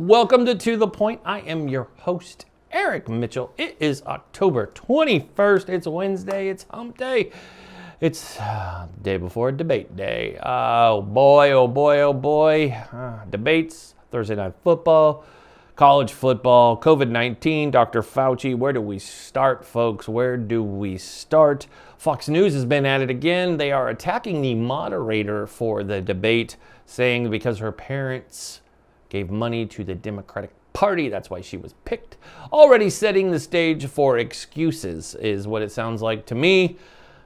Welcome to The Point. I am your host, Eric Mitchell. It is October 21st. It's Wednesday. It's hump day. It's the day before debate day. Oh boy, oh boy, oh boy. Debates, Thursday night football, college football, COVID-19, Dr. Fauci. Where do we start, folks? Where do we start? Fox News has been at it again. They are attacking the moderator for the debate, saying because her parents gave money to the Democratic Party, that's why she was picked. Already setting the stage for excuses is what it sounds like to me.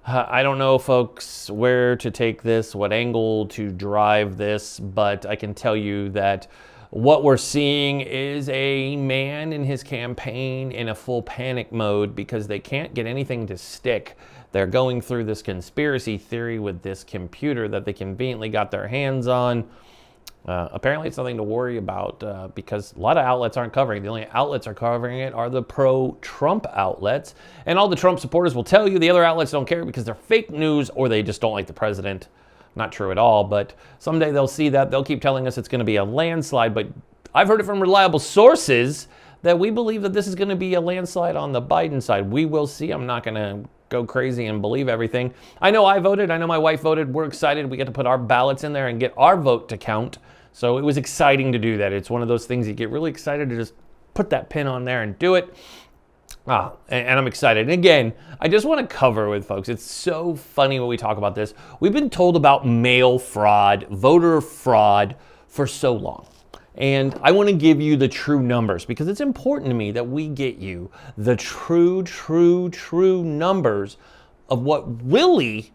I don't know, folks, where to take this, what angle to drive this, but I can tell you that what we're seeing is a man in his campaign in a full panic mode because they can't get anything to stick. They're going through this conspiracy theory with this computer that they conveniently got their hands on. Apparently it's nothing to worry about because a lot of outlets aren't covering it. The only outlets are covering it are the pro-Trump outlets. And all the Trump supporters will tell you the other outlets don't care because they're fake news or they just don't like the president. Not true at all, but someday they'll see that. They'll keep telling us it's going to be a landslide. But I've heard it from reliable sources that we believe that this is going to be a landslide on the Biden side. We will see. I'm not going to go crazy and believe everything. I know I voted. I know my wife voted. We're excited. We get to put our ballots in there and get our vote to count. So it was exciting to do that. It's one of those things you get really excited to just put that pin on there and do it. And I'm excited. And again, I just want to cover with folks. It's so funny when we talk about this. We've been told about mail fraud, voter fraud for so long. And I want to give you the true numbers because it's important to me that we get you the true numbers of what really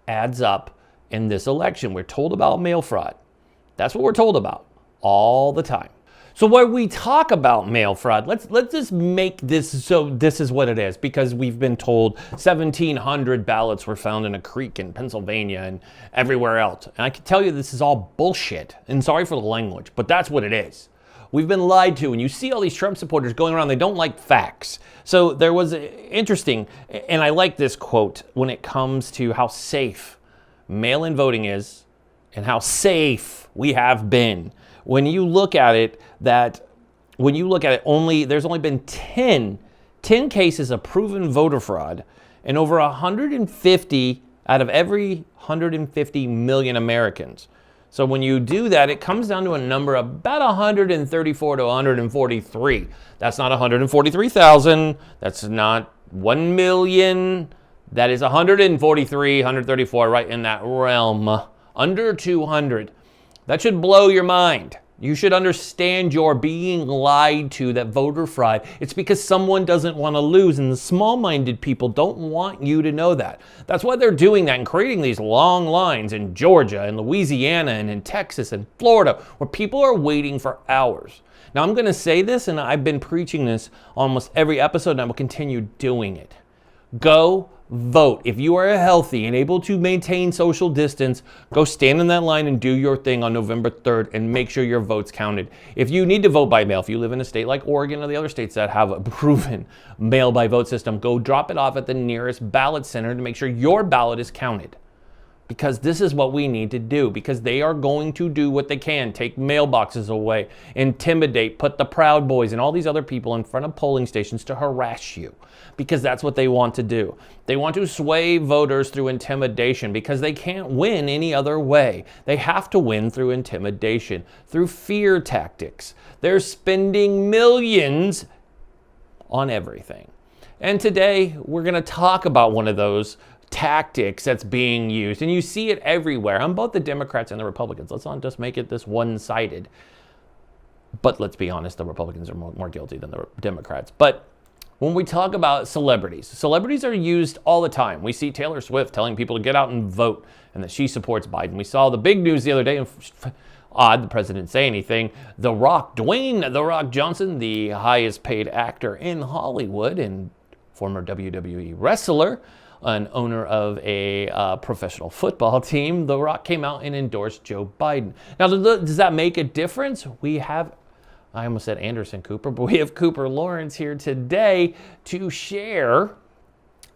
adds up in this election. We're told about mail fraud. That's what we're told about all the time. So when we talk about mail fraud, let's just make this so this is what it is, because we've been told 1,700 ballots were found in a creek in Pennsylvania and everywhere else. And I can tell you this is all bullshit. And sorry for the language, but that's what it is. We've been lied to, and you see all these Trump supporters going around, they don't like facts. So there was interesting, and I like this quote when it comes to how safe mail-in voting is and how safe we have been. When you look at it, there's only been 10 cases of proven voter fraud, and over 150 out of every 150 million Americans. So when you do that, it comes down to a number of about 134 to 143. That's not 143,000. That's not 1 million. That is 143, 134, right in that realm. Under 200. That should blow your mind. You should understand you're being lied to, that voter fraud. It's because someone doesn't want to lose, and the small-minded people don't want you to know that. That's why they're doing that and creating these long lines in Georgia and Louisiana and in Texas and Florida where people are waiting for hours. Now, I'm going to say this, and I've been preaching this almost every episode, and I will continue doing it. Go vote. If you are healthy and able to maintain social distance, go stand in that line and do your thing on November 3rd and make sure your vote's counted. If you need to vote by mail, if you live in a state like Oregon or the other states that have a proven mail by vote system, go drop it off at the nearest ballot center to make sure your ballot is counted. Because this is what we need to do, because they are going to do what they can, take mailboxes away, intimidate, put the Proud Boys and all these other people in front of polling stations to harass you, because that's what they want to do. They want to sway voters through intimidation because they can't win any other way. They have to win through intimidation, through fear tactics. They're spending millions on everything. And today we're going to talk about one of those tactics that's being used, and you see it everywhere on both the Democrats and the Republicans. Let's not just make it this one-sided, but let's be honest, the Republicans are more guilty than the Democrats. But when we talk about celebrities are used all the time. We see Taylor Swift telling people to get out and vote and that she supports Biden. We saw the big news the other day, odd the president didn't say anything, The Rock, Dwayne "The Rock" Johnson, the highest paid actor in Hollywood and former WWE wrestler, an owner of a professional football team, The Rock came out and endorsed Joe Biden. Now, does that make a difference? I almost said Anderson Cooper, but we have Cooper Lawrence here today to share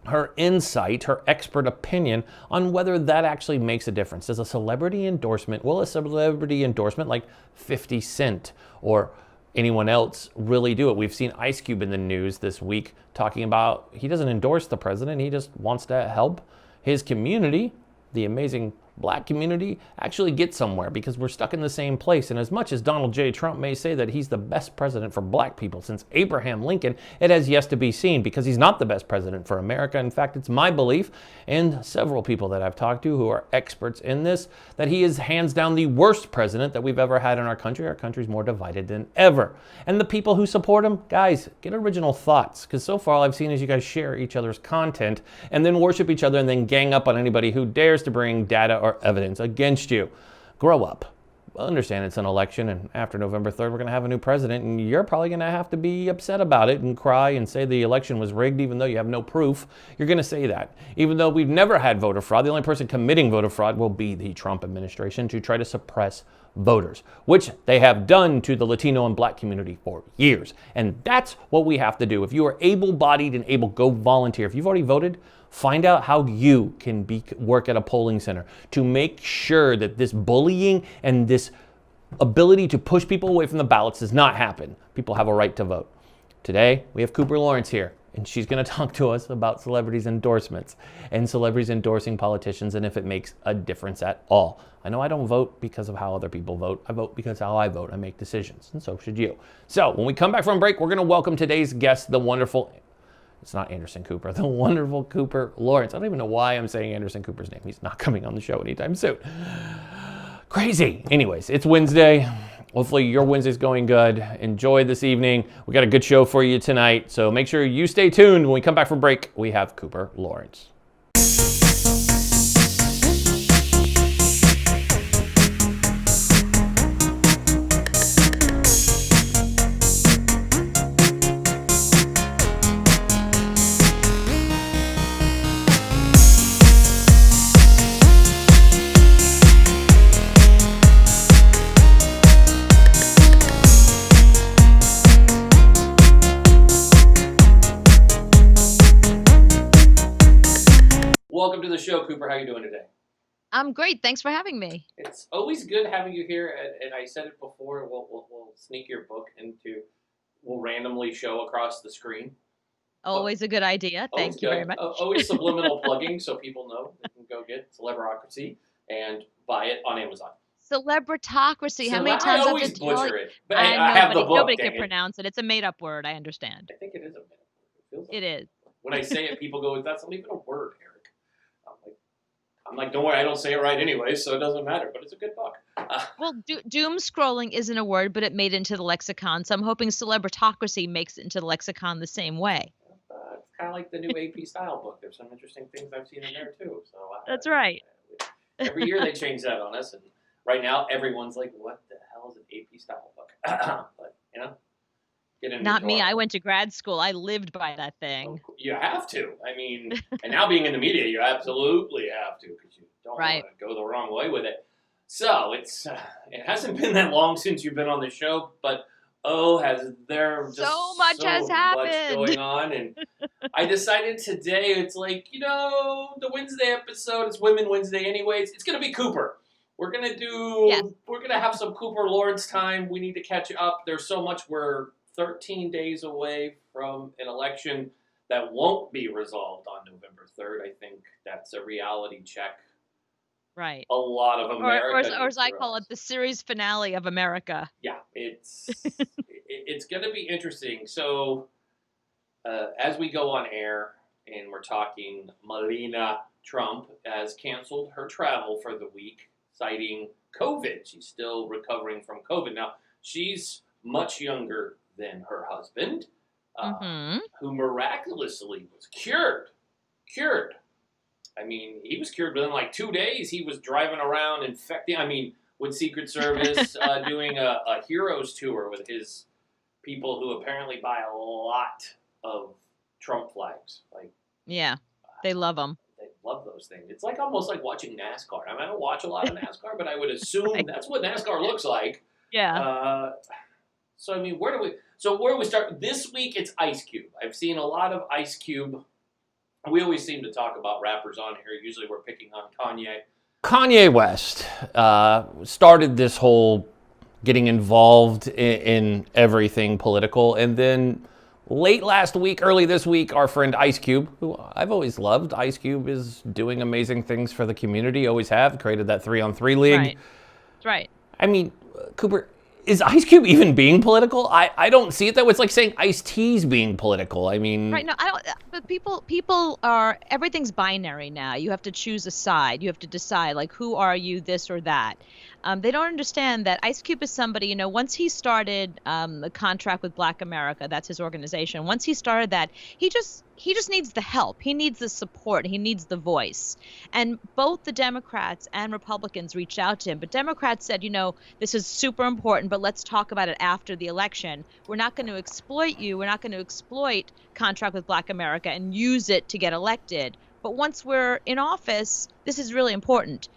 her insight, her expert opinion on whether that actually makes a difference. Does a celebrity endorsement, will a celebrity endorsement like 50 Cent or anyone else really do it. We've seen Ice Cube in the news this week talking about he doesn't endorse the president. He just wants to help his community, the amazing black community, actually get somewhere, because we're stuck in the same place. And as much as Donald J. Trump may say that he's the best president for black people since Abraham Lincoln, it has yet to be seen, because he's not the best president for America. In fact, it's my belief, and several people that I've talked to who are experts in this, that he is hands down the worst president that we've ever had in our country. Our country's more divided than ever. And the people who support him, guys, get original thoughts, because so far all I've seen is you guys share each other's content and then worship each other and then gang up on anybody who dares to bring data or evidence against you. Grow up. Understand it's an election, and after November 3rd, we're going to have a new president, and you're probably going to have to be upset about it and cry and say the election was rigged, even though you have no proof. You're going to say that. Even though we've never had voter fraud, the only person committing voter fraud will be the Trump administration to try to suppress voters, which they have done to the Latino and black community for years. And that's what we have to do. If you are able-bodied and able, go volunteer. If you've already voted, find out how you can work at a polling center to make sure that this bullying and this ability to push people away from the ballots does not happen. People have a right to vote. Today, we have Cooper Lawrence here, and she's going to talk to us about celebrities' endorsements and celebrities endorsing politicians and if it makes a difference at all. I know I don't vote because of how other people vote. I vote because how I vote. I make decisions, and so should you. So when we come back from break, we're going to welcome today's guest, the wonderful, it's not Anderson Cooper, the wonderful Cooper Lawrence. I don't even know why I'm saying Anderson Cooper's name. He's not coming on the show anytime soon. Crazy. Anyways, it's Wednesday. Hopefully your Wednesday's going good. Enjoy this evening. We got a good show for you tonight, so make sure you stay tuned. When we come back from break, we have Cooper Lawrence. Welcome to the show, Cooper. How are you doing today? I'm great. Thanks for having me. It's always good having you here, and I said it before, we'll sneak your book we'll randomly show across the screen. Always a good idea. Thank you very much. Always subliminal plugging so people know they can go get Celebocracy and buy it on Amazon. Celebritocracy. How many times I always butcher it. But I know, I have the book. Nobody can pronounce it. It's a made-up word. I understand. I think it is a made-up word. It is. When I say it, people go, that's not even a word, Eric. I'm like, don't worry, I don't say it right anyway, so it doesn't matter, but it's a good book. Well, doom scrolling isn't a word, but it made into the lexicon, so I'm hoping Celebritocracy makes it into the lexicon the same way. It's kind of like the new AP style book. There's some interesting things I've seen in there, too. So that's right. Every year they change that on us, and right now everyone's like, what the hell is an AP style book? But, you know. Not me. I went to grad school. I lived by that thing. You have to. I mean, and now being in the media, you absolutely have to, because you don't want to go the wrong way with it. So it hasn't been that long since you've been on the show, but has there just so much has happened going on? And I decided today, it's like, the Wednesday episode, it's Women Wednesday anyways. It's going to be Cooper. We're going to have some Cooper Lawrence time. We need to catch up. There's so much. We're 13 days away from an election that won't be resolved on November 3rd. I think that's a reality check. Right. A lot of America. Or as I call it, the series finale of America. Yeah, it's going to be interesting. So as we go on air and we're talking, Melania Trump has canceled her travel for the week, citing COVID. She's still recovering from COVID. Now, she's much younger than her husband, who miraculously was cured. I mean, he was cured within like 2 days. He was driving around infecting, with Secret Service, doing a heroes tour with his people who apparently buy a lot of Trump flags. Yeah, they love them. They love those things. It's almost like watching NASCAR. I don't watch a lot of NASCAR, but I would assume that's what NASCAR looks like. Yeah. So, where do we start? This week, it's Ice Cube. I've seen a lot of Ice Cube. We always seem to talk about rappers on here. Usually we're picking on Kanye. Kanye West started this whole getting involved in everything political. And then late last week, early this week, our friend Ice Cube, who I've always loved. Ice Cube is doing amazing things for the community, always have, created that 3-on-3 league. Right. Right. I mean, Cooper, is Ice Cube even being political? I don't see it that way. It's like saying Ice-T's being political. I mean... Right. No, I don't. But people are, everything's binary now. You have to choose a side. You have to decide, like, who are you, this or that. They don't understand that Ice Cube is somebody, you know, once he started the contract with Black America, that's his organization. Once he started that, he just needs the help. He needs the support. He needs the voice. And both the Democrats and Republicans reached out to him. But Democrats said, you know, this is super important, but let's talk about it after the election. We're not going to exploit you. We're not going to exploit contract with Black America and use it to get elected. But once we're in office, this is really important.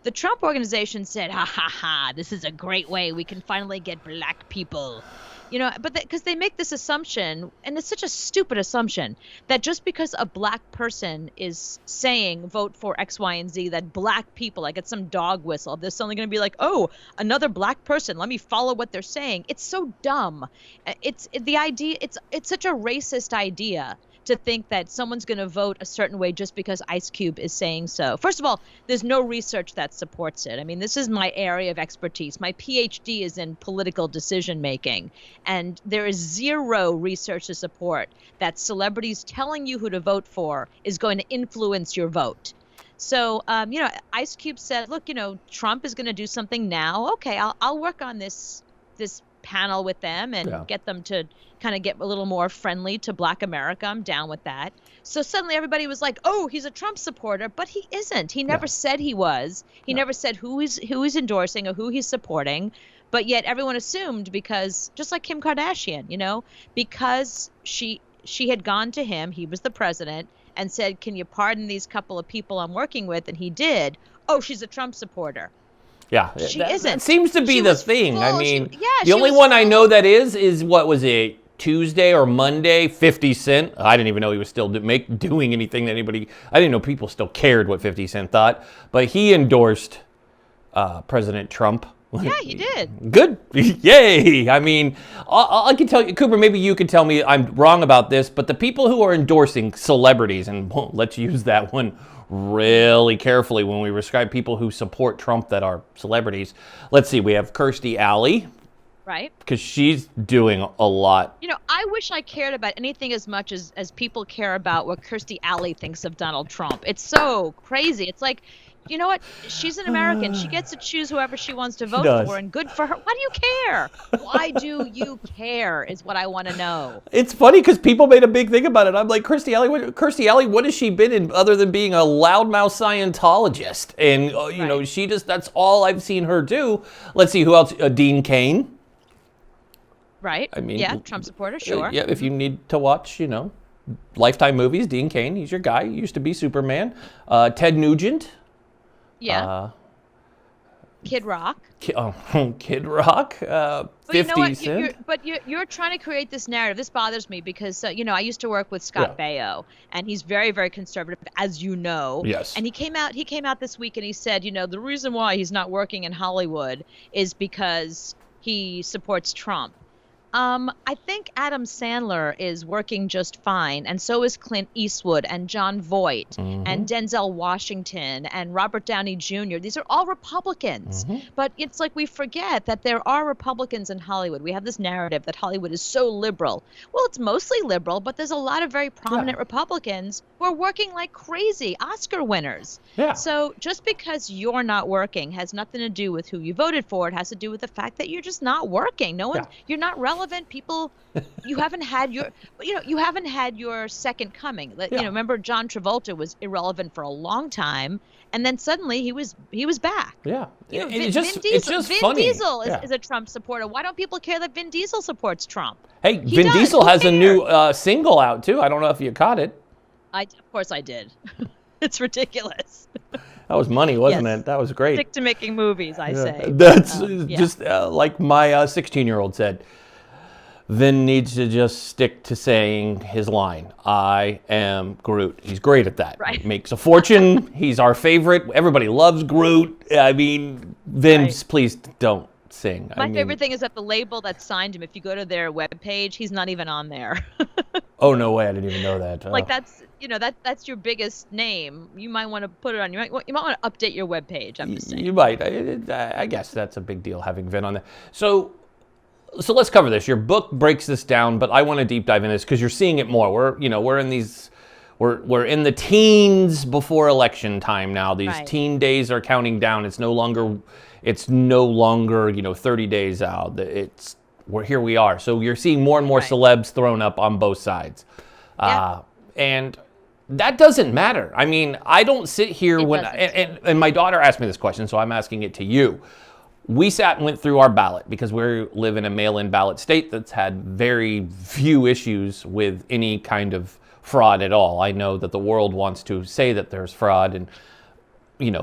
The Trump organization said, ha, ha, ha, this is a great way we can finally get Black people. You know, but because they make this assumption, and it's such a stupid assumption, that just because a Black person is saying vote for X, Y, and Z, that Black people, like it's some dog whistle, they're suddenly going to be like, oh, another Black person, let me follow what they're saying. It's so dumb. It's such a racist idea to think that someone's going to vote a certain way just because Ice Cube is saying so. First of all, there's no research that supports it. I mean, this is my area of expertise. My PhD is in political decision making, and there is zero research to support that celebrities telling you who to vote for is going to influence your vote. So, you know, Ice Cube said, look, you know, Trump is going to do something now. Okay, I'll work on this panel with them and get them to kind of get a little more friendly to Black America. I'm down with that. So suddenly everybody was like, oh, he's a Trump supporter, but he isn't. He never said he was. He never said who he's endorsing or who he's supporting. But yet everyone assumed, because just like Kim Kardashian, you know, because she had gone to him, he was the president, and said, can you pardon these couple of people I'm working with? And he did. Oh, she's a Trump supporter. Yeah, she isn't. That seems to be the thing. I mean, the only one I know that is what was it, Tuesday or Monday, 50 Cent. I didn't even know he was still doing anything that anybody, I didn't know people still cared what 50 Cent thought, but he endorsed President Trump. Yeah, he did. Good. Yay. I mean, I can tell you, Cooper, maybe you could tell me I'm wrong about this, but the people who are endorsing celebrities, and let's use that one really carefully when we describe people who support Trump that are celebrities. Let's see, we have Kirstie Alley. Right. Because she's doing a lot. You know, I wish I cared about anything as much as people care about what Kirstie Alley thinks of Donald Trump. It's so crazy. It's like, you know what? She's an American. She gets to choose whoever she wants to vote for, and good for her. Why do you care? Why do you care is what I want to know. It's funny because people made a big thing about it. I'm like, Kirstie Alley, what has she been in other than being a loudmouth Scientologist? And, you know, she just, that's all I've seen her do. Let's see, who else? Dean Cain. Right. I mean, yeah, Trump supporter, sure. Yeah, if you need to watch, you know, Lifetime movies, Dean Cain, he's your guy. He used to be Superman. Ted Nugent. Yeah. Kid Rock. Kid Rock. 50 Cent. You're trying to create this narrative. This bothers me because, you know, I used to work with Scott Baio, and he's very, very conservative, as you know. Yes. And he came out this week and he said, you know, the reason why he's not working in Hollywood is because he supports Trump. I think Adam Sandler is working just fine, and so is Clint Eastwood and Jon Voight and Denzel Washington and Robert Downey Jr. These are all Republicans. But it's like we forget that there are Republicans in Hollywood. We have this narrative that Hollywood is so liberal. Well, it's mostly liberal, but there's a lot of very prominent Republicans who are working like crazy, Oscar winners. Yeah. So just because you're not working has nothing to do with who you voted for. It has to do with the fact that you're just not working. You're not relevant. People, you haven't had your second coming. You know, remember John Travolta was irrelevant for a long time, and then suddenly he was back. Yeah, you know, it's just Vin funny. Diesel is a Trump supporter. Why don't people care that Vin Diesel supports Trump? Hey, Vin Diesel has a new single out too. I don't know if you caught it. Of course I did. It's ridiculous. That was money, wasn't it? That was great. Stick to making movies, I say. That's just like my 16-year-old said. Vin needs to just stick to saying his line, I am Groot. He's great at that. Right. He makes a fortune. He's our favorite. Everybody loves Groot. I mean, Vin, please don't sing. My favorite thing is that the label that signed him, if you go to their webpage, he's not even on there. Oh, no way. I didn't even know that. Like that's your biggest name. You might want to put it on you might want to update your webpage. I'm just saying. You might. I guess that's a big deal having Vin on there. So let's cover this. Your book breaks this down, but I want to deep dive into this because you're seeing it more. We're in the teens before election time now. These teen days are counting down. It's no longer 30 days out. Here we are. So you're seeing more and more celebs thrown up on both sides. And that doesn't matter. I mean, I don't sit here and my daughter asked me this question, so I'm asking it to you. We sat and went through our ballot because we live in a mail-in ballot state that's had very few issues with any kind of fraud at all. I know that the world wants to say that there's fraud and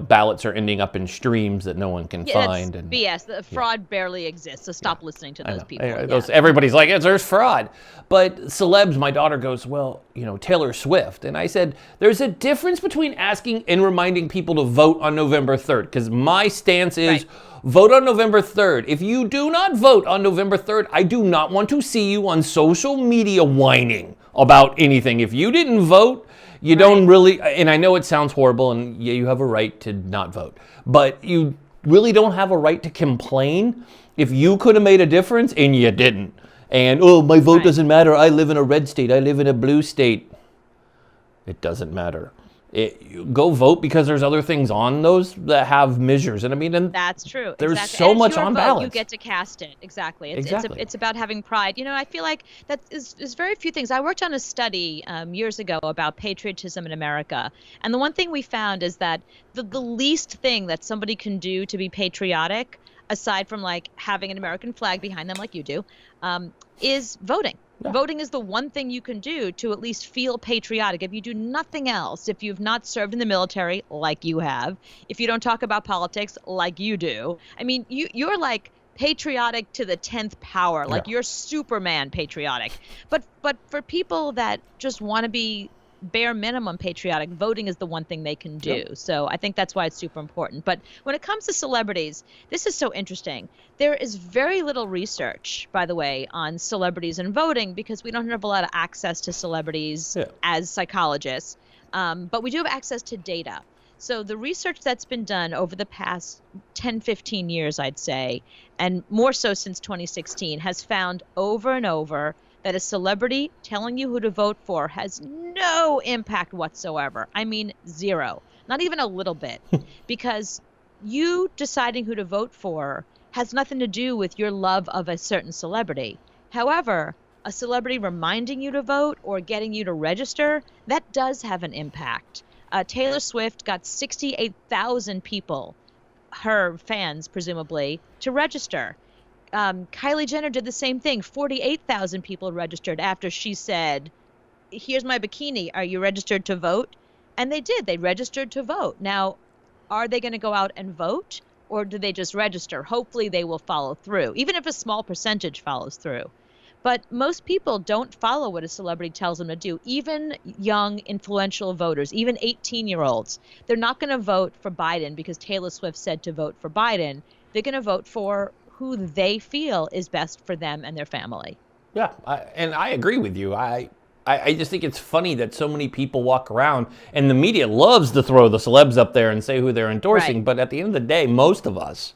ballots are ending up in streams that no one can find. That's BS. The fraud barely exists, so stop listening to those people. Everybody's like, there's fraud. But celebs, my daughter goes, well, Taylor Swift. And I said, there's a difference between asking and reminding people to vote on November 3rd, because my stance is vote on November 3rd. If you do not vote on November 3rd, I do not want to see you on social media whining about anything. If you didn't vote, you don't really, and I know it sounds horrible, and you have a right to not vote, but you really don't have a right to complain if you could have made a difference and you didn't. And, my vote doesn't matter. I live in a red state. I live in a blue state. It doesn't matter. Go vote because there's other things on those that have measures. And I mean, and that's true. There's so much on ballots. You get to cast it. Exactly. It's about having pride. I feel like that is very few things. I worked on a study years ago about patriotism in America. And the one thing we found is that the least thing that somebody can do to be patriotic, aside from like having an American flag behind them like you do, is voting. Yeah. Voting is the one thing you can do to at least feel patriotic. If you do nothing else, if you've not served in the military like you have, if you don't talk about politics like you do, I mean, you're like patriotic to the 10th power, like you're Superman patriotic. But for people that just want to be bare minimum patriotic, voting is the one thing they can do. Yep. So I think that's why it's super important. But when it comes to celebrities, this is so interesting. There is very little research, by the way, on celebrities and voting because we don't have a lot of access to celebrities as psychologists. But we do have access to data. So the research that's been done over the past 10, 15 years, I'd say, and more so since 2016, has found over and over that a celebrity telling you who to vote for has no impact whatsoever. I mean, zero, not even a little bit, because you deciding who to vote for has nothing to do with your love of a certain celebrity. However, a celebrity reminding you to vote or getting you to register, that does have an impact. Taylor Swift got 68,000 people, her fans presumably, to register. Kylie Jenner did the same thing. 48,000 people registered after she said, here's my bikini. Are you registered to vote? And they did. They registered to vote. Now, are they going to go out and vote or do they just register? Hopefully they will follow through, even if a small percentage follows through. But most people don't follow what a celebrity tells them to do. Even young, influential voters, even 18-year-olds, they're not going to vote for Biden because Taylor Swift said to vote for Biden. They're going to vote for who they feel is best for them and their family. Yeah, and I agree with you. I just think it's funny that so many people walk around, and the media loves to throw the celebs up there and say who they're endorsing, but at the end of the day, most of us,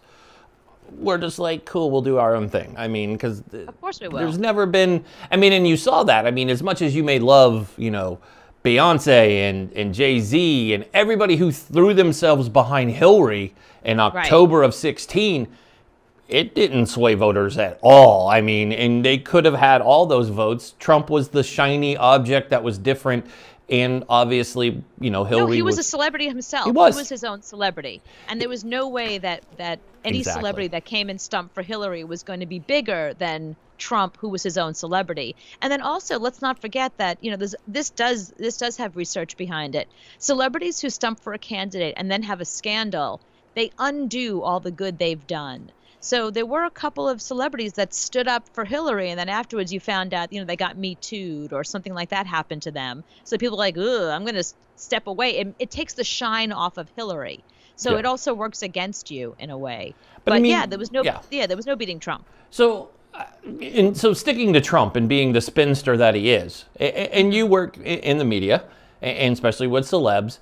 we're just like, cool, we'll do our own thing. I mean, because of course we will. There's never been, I mean, and you saw that. I mean, as much as you may love, Beyonce and Jay-Z and everybody who threw themselves behind Hillary in October of 2016, it didn't sway voters at all. I mean, and they could have had all those votes. Trump was the shiny object that was different. And obviously, Hillary No, he was a celebrity himself. He was his own celebrity. And there was no way that any celebrity that came and stumped for Hillary was going to be bigger than Trump, who was his own celebrity. And then also, let's not forget that, this does have research behind it. Celebrities who stump for a candidate and then have a scandal, they undo all the good they've done. So there were a couple of celebrities that stood up for Hillary, and then afterwards you found out, they got Me Too'd or something like that happened to them. So people are like, ugh, I'm going to step away. It takes the shine off of Hillary. So Yeah. it also works against you in a way. But I mean, yeah, there was no yeah. there was no beating Trump. So, so sticking to Trump and being the spinster that he is, and you work in the media, and especially with celebs,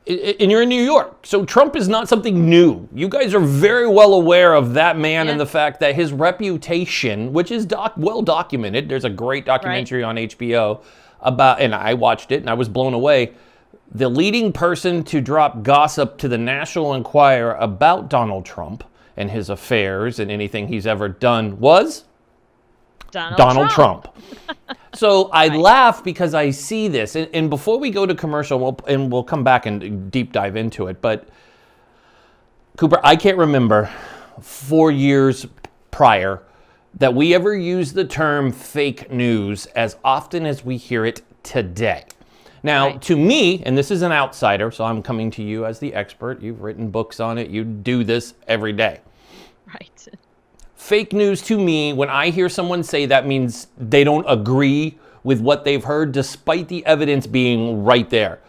and you're in New York. So Trump is not something new. You guys are very well aware of that man and the fact that his reputation, which is well documented, there's a great documentary on HBO about, and I watched it and I was blown away. The leading person to drop gossip to the National Enquirer about Donald Trump and his affairs and anything he's ever done was Donald Trump. So I laugh because I see this. And before we go to commercial, we'll come back and deep dive into it. But Cooper, I can't remember 4 years prior that we ever used the term fake news as often as we hear it today. Now, to me, and this is an outsider, so I'm coming to you as the expert. You've written books on it. You do this every day. Right. Fake news to me, when I hear someone say that, means they don't agree with what they've heard, despite the evidence being right there.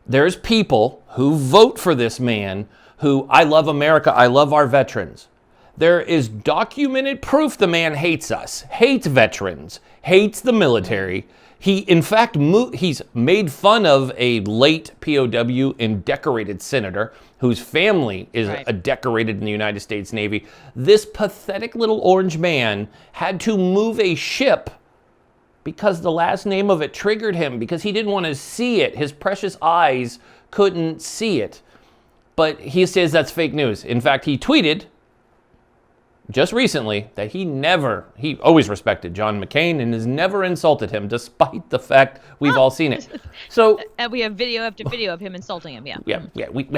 There's people who vote for this man who, I love America, I love our veterans. There is documented proof the man hates us, hates veterans, hates the military. He, in fact, he's made fun of a late POW and decorated senator whose family is decorated in the United States Navy. This pathetic little orange man had to move a ship because the last name of it triggered him, because he didn't want to see it. His precious eyes couldn't see it. But he says that's fake news. In fact, he tweeted just recently that he always respected John McCain and has never insulted him, despite the fact we've all seen it. So, and we have video after video of him insulting him. Yeah. We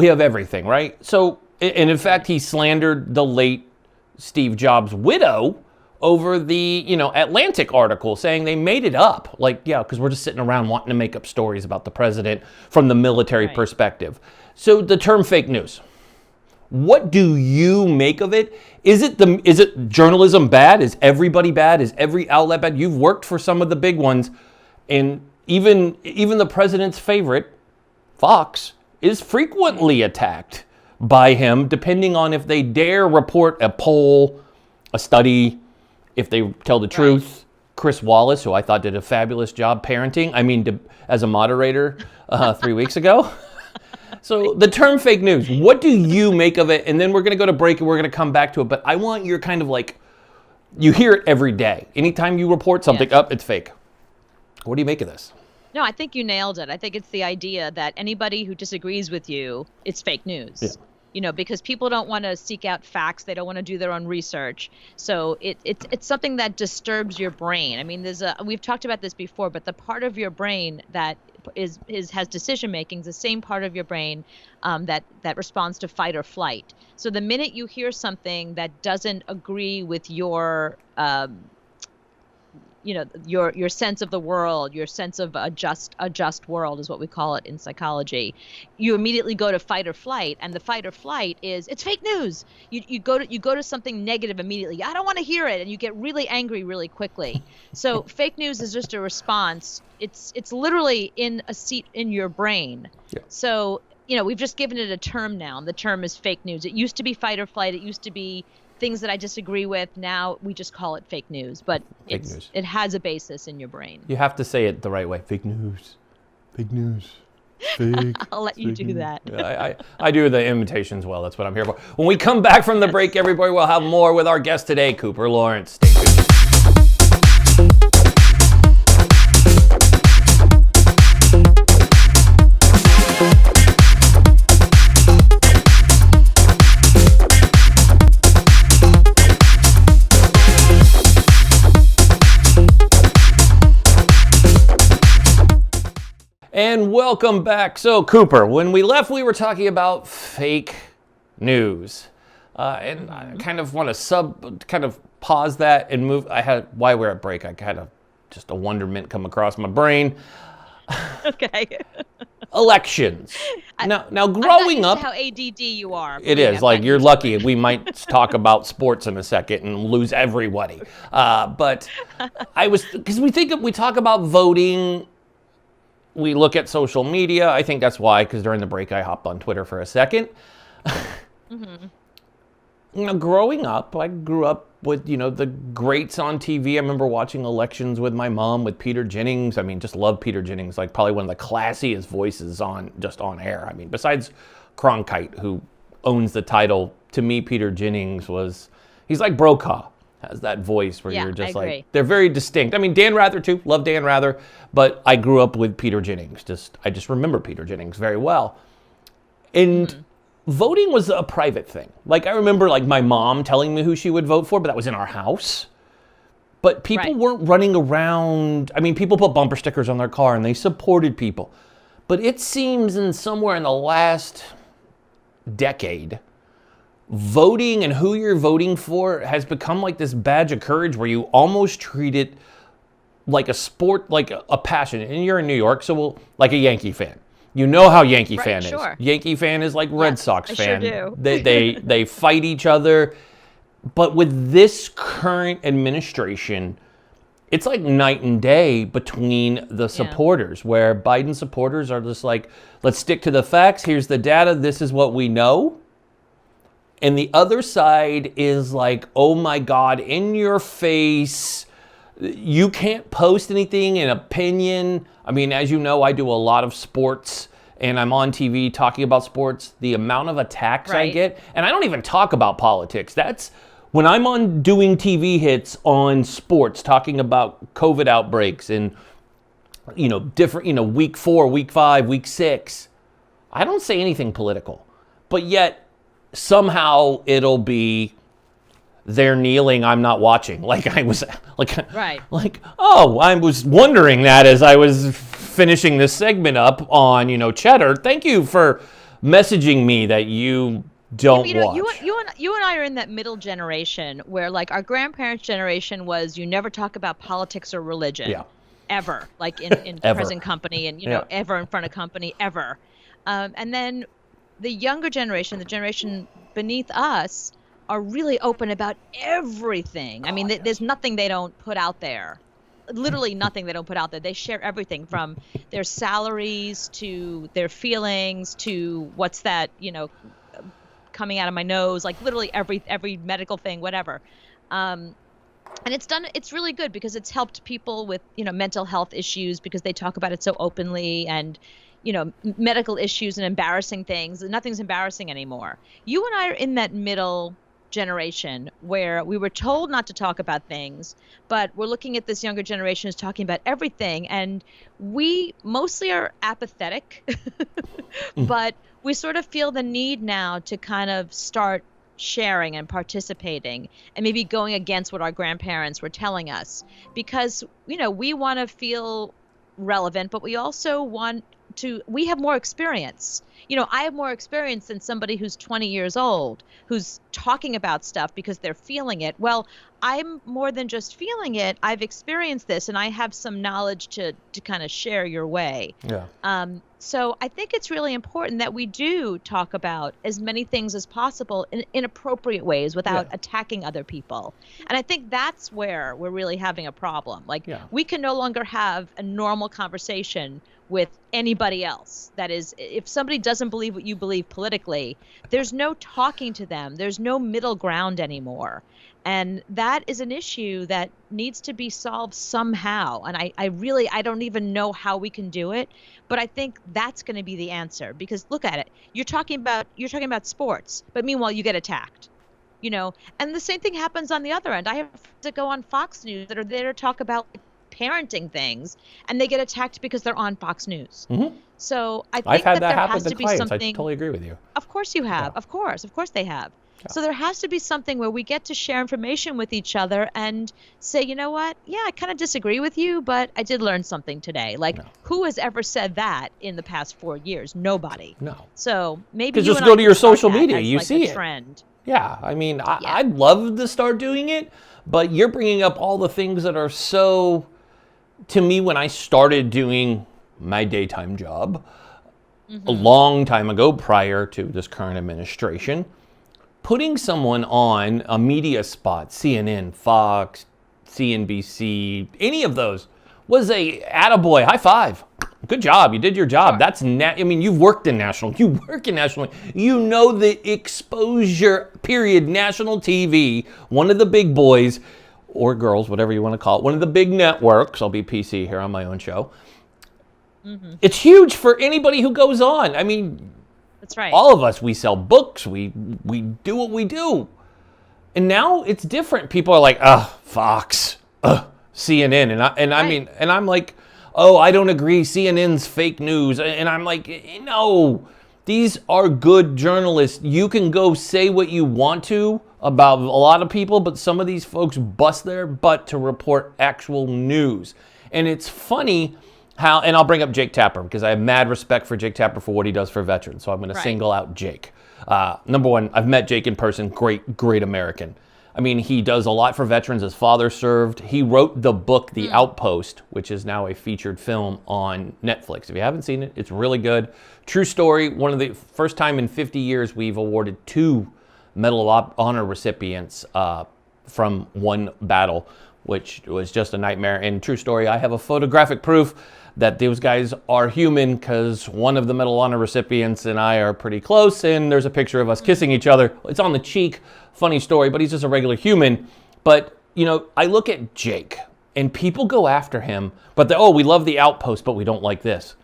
have everything, right? So, and in fact, he slandered the late Steve Jobs' widow over the Atlantic article, saying they made it up. Like, yeah, because we're just sitting around wanting to make up stories about the president from the military perspective. So the term fake news. What do you make of it? Is it journalism bad? Is everybody bad? Is every outlet bad? You've worked for some of the big ones, and even the president's favorite, Fox, is frequently attacked by him, depending on if they dare report a poll, a study, if they tell the truth. Chris Wallace, who I thought did a fabulous job parenting, as a moderator 3 weeks ago. So the term fake news, what do you make of it? And then we're going to go to break and we're going to come back to it. But I want your kind of you hear it every day. Anytime you report something, it's fake. What do you make of this? No, I think you nailed it. I think it's the idea that anybody who disagrees with you, it's fake news. Yeah. Because people don't want to seek out facts. They don't want to do their own research. So it's something that disturbs your brain. I mean, we've talked about this before, but the part of your brain that has decision making is the same part of your brain that responds to fight or flight. So the minute you hear something that doesn't agree with your your sense of the world, your sense of a just world is what we call it in psychology, you immediately go to fight or flight, and the fight or flight is it's fake news. You go to something negative immediately. I don't want to hear it, and you get really angry really quickly. So fake news is just a response. It's literally in a seat in your brain. Yeah. So we've just given it a term now, and the term is fake news. It used to be fight or flight. It used to be things that I disagree with. Now we just call it fake news, but it has a basis in your brain. You have to say it the right way. Fake news. Fake news. Fake. I'll let you do that. Yeah, I do the imitations well. That's what I'm here for. When we come back from the break, everybody, we'll have more with our guest today, Cooper Lawrence. Stay tuned. And welcome back. So, Cooper, when we left, we were talking about fake news. And I kind of want to pause that and move. While we're at break, I kind of just a wonderment come across my brain. Okay. Elections. Now, growing up, how ADD you are. It is like you're lucky. We might talk about sports in a second and lose everybody. But because we talk about voting we look at social media. I think that's why, because during the break I hopped on Twitter for a second. Growing up, I grew up with, the greats on TV. I remember watching elections with my mom, with Peter Jennings. I mean, just love Peter Jennings, like probably one of the classiest voices on air. I mean, besides Cronkite, who owns the title, to me, Peter Jennings he's like Brokaw, has that voice where you're just like, they're very distinct. I mean, Dan Rather too, love Dan Rather, but I grew up with Peter Jennings. I just remember Peter Jennings very well. And voting was a private thing. Like, I remember like my mom telling me who she would vote for, but that was in our house. But people weren't running around. I mean, people put bumper stickers on their car and they supported people. But it seems somewhere in the last decade, voting and who you're voting for has become like this badge of courage where you almost treat it like a sport, like a passion. And you're in New York, so like a Yankee fan. You know how Yankee fan is. Yankee fan is like Red Sox fan. I sure do. They fight each other. But with this current administration, it's like night and day between the supporters, where Biden supporters are just like, let's stick to the facts. Here's the data. This is what we know. And the other side is like, oh my God, in your face. You can't post anything, an opinion. I mean, as you know, I do a lot of sports and I'm on TV talking about sports. The amount of attacks I get, and I don't even talk about politics. That's when I'm on doing TV hits on sports, talking about COVID outbreaks and, different, week 4, week 5, week 6. I don't say anything political, but yet somehow it'll be, they're kneeling, I'm not watching. Like I was I was wondering that as I was finishing this segment up on, Cheddar. Thank you for messaging me that you don't watch. You and I are in that middle generation where like our grandparents' generation was you never talk about politics or religion. Yeah. Ever. Like in present company and ever in front of company, ever. And then the younger generation, the generation beneath us, are really open about everything. I mean, there's nothing they don't put out there. Literally nothing they don't put out there. They share everything from their salaries to their feelings to what's that, coming out of my nose, like literally every medical thing, whatever. And it's really good because it's helped people with, mental health issues because they talk about it so openly and, medical issues and embarrassing things. Nothing's embarrassing anymore. You and I are in that middle generation where we were told not to talk about things, but we're looking at this younger generation who's talking about everything, and we mostly are apathetic, but we sort of feel the need now to kind of start sharing and participating and maybe going against what our grandparents were telling us because, we want to feel relevant, but we also we have more experience. I have more experience than somebody who's 20 years old, who's talking about stuff because they're feeling it. Well, I'm more than just feeling it. I've experienced this and I have some knowledge to kind of share your way. Yeah. So I think it's really important that we do talk about as many things as possible in appropriate ways without attacking other people. And I think that's where we're really having a problem. We can no longer have a normal conversation with anybody else. That is, if somebody doesn't believe what you believe politically, there's no talking to them. There's no middle ground anymore. And that is an issue that needs to be solved somehow. And I don't even know how we can do it, but I think that's going to be the answer because look at it. You're talking about sports, but meanwhile you get attacked. And the same thing happens on the other end. I have to go on Fox News that are there to talk about parenting things, and they get attacked because they're on Fox News. Mm-hmm. So I think I've had that there happen has to be clients. something. I totally agree with you. Of course you have. Yeah. Of course they have. Yeah. So there has to be something where we get to share information with each other and say, you know what? Yeah, I kind of disagree with you, but I did learn something today. Who has ever said that in the past 4 years? Nobody. No. So maybe just go to your social media. You see it. Trend. Yeah. I mean, I'd love to start doing it, but you're bringing up all the things that are so... To me, when I started doing my daytime job a long time ago prior to this current administration, putting someone on a media spot, CNN, Fox, CNBC, any of those, was a attaboy, high five. Good job. You did your job. Sure. That's I mean, you've worked in national. You work in national. You know the exposure period. National TV, one of the big boys or girls, whatever you want to call it, one of the big networks. I'll be PC here on my own show. Mm-hmm. It's huge for anybody who goes on. I mean, that's right. All of us, we sell books. We do what we do. And now it's different. People are like, Fox, CNN. And I'm like, oh, I don't agree. CNN's fake news. And I'm like, no, these are good journalists. You can go say what you want to about a lot of people, but some of these folks bust their butt to report actual news. And it's funny how, and I'll bring up Jake Tapper because I have mad respect for Jake Tapper for what he does for veterans. So I'm going to single out Jake. Number one, I've met Jake in person. Great American. I mean, he does a lot for veterans. His father served. He wrote the book, The Outpost, which is now a featured film on Netflix. If you haven't seen it, it's really good. True story. One of the first time in 50 years we've awarded 2 Medal of Honor recipients from one battle, which was just a nightmare. And true story, I have a photographic proof that those guys are human because one of the Medal of Honor recipients and I are pretty close, and there's a picture of us kissing each other. It's on the cheek. Funny story, but he's just a regular human. But, you know, I look at Jake, and people go after him, but we love The Outpost, but we don't like this.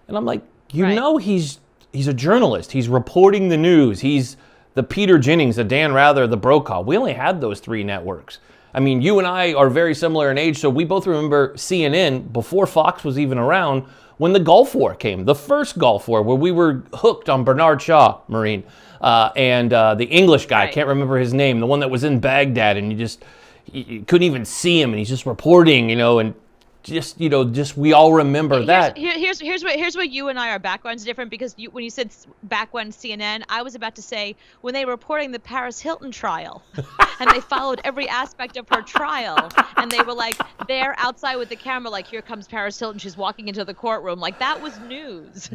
And I'm like, you know, he's a journalist. He's reporting the news. He's the Peter Jennings, the Dan Rather, the Brokaw. We only had those 3 networks. I mean, you and I are very similar in age, so we both remember CNN before Fox was even around when the Gulf War came, the first Gulf War, where we were hooked on Bernard Shaw, Marine, and the English guy, I can't remember his name, the one that was in Baghdad, and you couldn't even see him, and he's just reporting, and we all remember that. Here's where you and I, our backgrounds different, because when you said back when CNN, I was about to say when they were reporting the Paris Hilton trial, and they followed every aspect of her trial, and they were like there outside with the camera, like, here comes Paris Hilton, she's walking into the courtroom, like that was news.